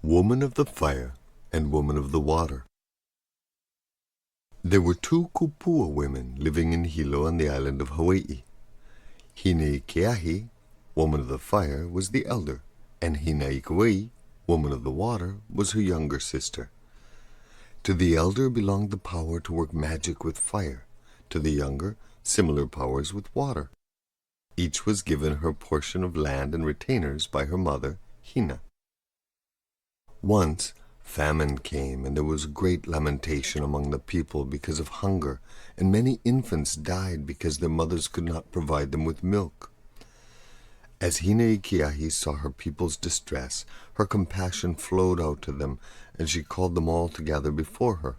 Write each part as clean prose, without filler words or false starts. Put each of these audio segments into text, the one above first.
Woman of the Fire and Woman of the Water. There were two kupua women living in Hilo on the island of Hawaii. Hineikiahi, Woman of the Fire, was the elder, and Hinaikawai, Woman of the Water, was her younger sister. To the elder belonged the power to work magic with fire, to the younger, similar powers with water. Each was given her portion of land and retainers by her mother, Hina. Once, famine came, and there was great lamentation among the people because of hunger, and many infants died because their mothers could not provide them with milk. As Hineikiahi saw her people's distress, her compassion flowed out to them, and she called them all together before her.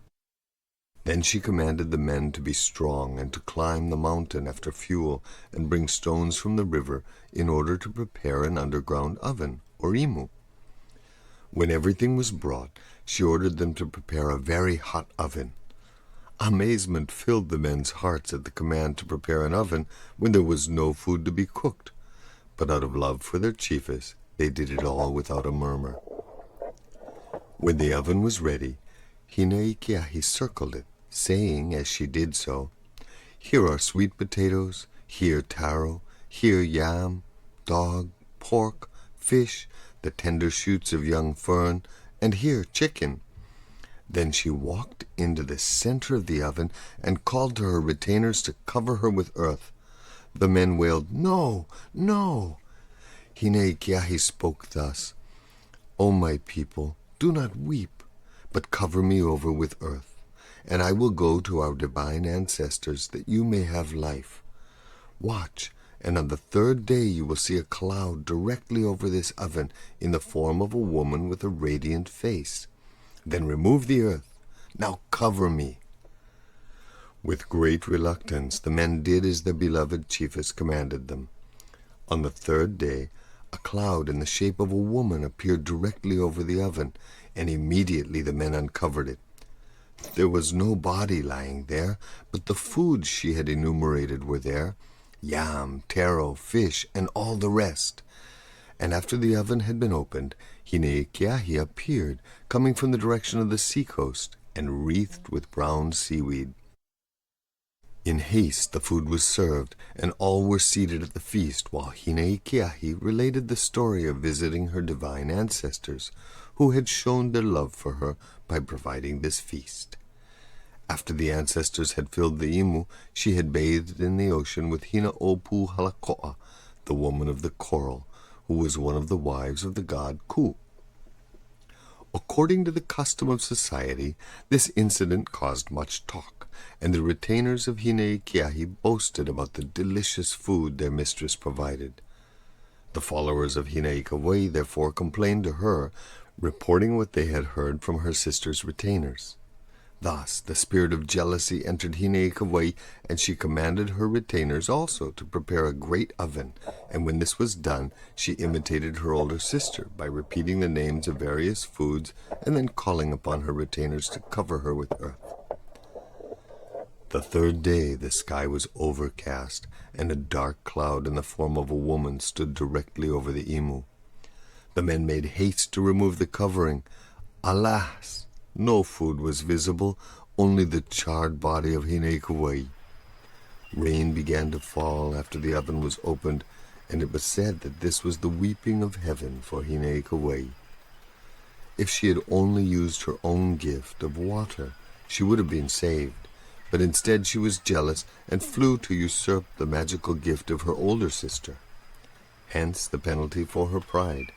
Then she commanded the men to be strong and to climb the mountain after fuel and bring stones from the river in order to prepare an underground oven, or imu. When everything was brought, she ordered them to prepare a very hot oven. Amazement filled the men's hearts at the command to prepare an oven when there was no food to be cooked. But out of love for their chiefess, they did it all without a murmur. When the oven was ready, Hineikiahi circled it, saying as she did so, "Here are sweet potatoes, here taro, here yam, dog, pork, fish, the tender shoots of young fern, and here chicken." Then she walked into the center of the oven and called to her retainers to cover her with earth. The men wailed, "No, no!" Hineikiahi spoke thus, "O my people, do not weep, but cover me over with earth, and I will go to our divine ancestors that you may have life. Watch, and on the third day you will see a cloud directly over this oven in the form of a woman with a radiant face. Then remove the earth. Now cover me." With great reluctance, the men did as their beloved chiefess commanded them. On the third day, a cloud in the shape of a woman appeared directly over the oven, and immediately the men uncovered it. There was no body lying there, but the foods she had enumerated were there, yam, taro, fish, and all the rest. And after the oven had been opened, Hineikiahi appeared, coming from the direction of the seacoast, and wreathed with brown seaweed. In haste the food was served, and all were seated at the feast, while Hineikiahi related the story of visiting her divine ancestors, who had shown their love for her by providing this feast. After the ancestors had filled the imu, she had bathed in the ocean with Hina-opu Halako'a, the woman of the coral, who was one of the wives of the god Ku. According to the custom of society, this incident caused much talk, and the retainers of Hineikiahi boasted about the delicious food their mistress provided. The followers of Hinaikawai therefore complained to her, reporting what they had heard from her sister's retainers. Thus the spirit of jealousy entered Hinaikawai, and she commanded her retainers also to prepare a great oven, and when this was done, she imitated her older sister by repeating the names of various foods and then calling upon her retainers to cover her with earth. The third day the sky was overcast, and a dark cloud in the form of a woman stood directly over the imu. The men made haste to remove the covering. Alas! No food was visible, only the charred body of Hineikiahi. Rain began to fall after the oven was opened, and it was said that this was the weeping of heaven for Hineikiahi. If she had only used her own gift of water, she would have been saved, but instead she was jealous and flew to usurp the magical gift of her older sister. Hence the penalty for her pride.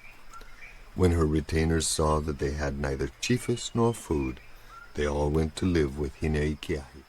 When her retainers saw that they had neither chiefess nor food, they all went to live with Hineikiahi.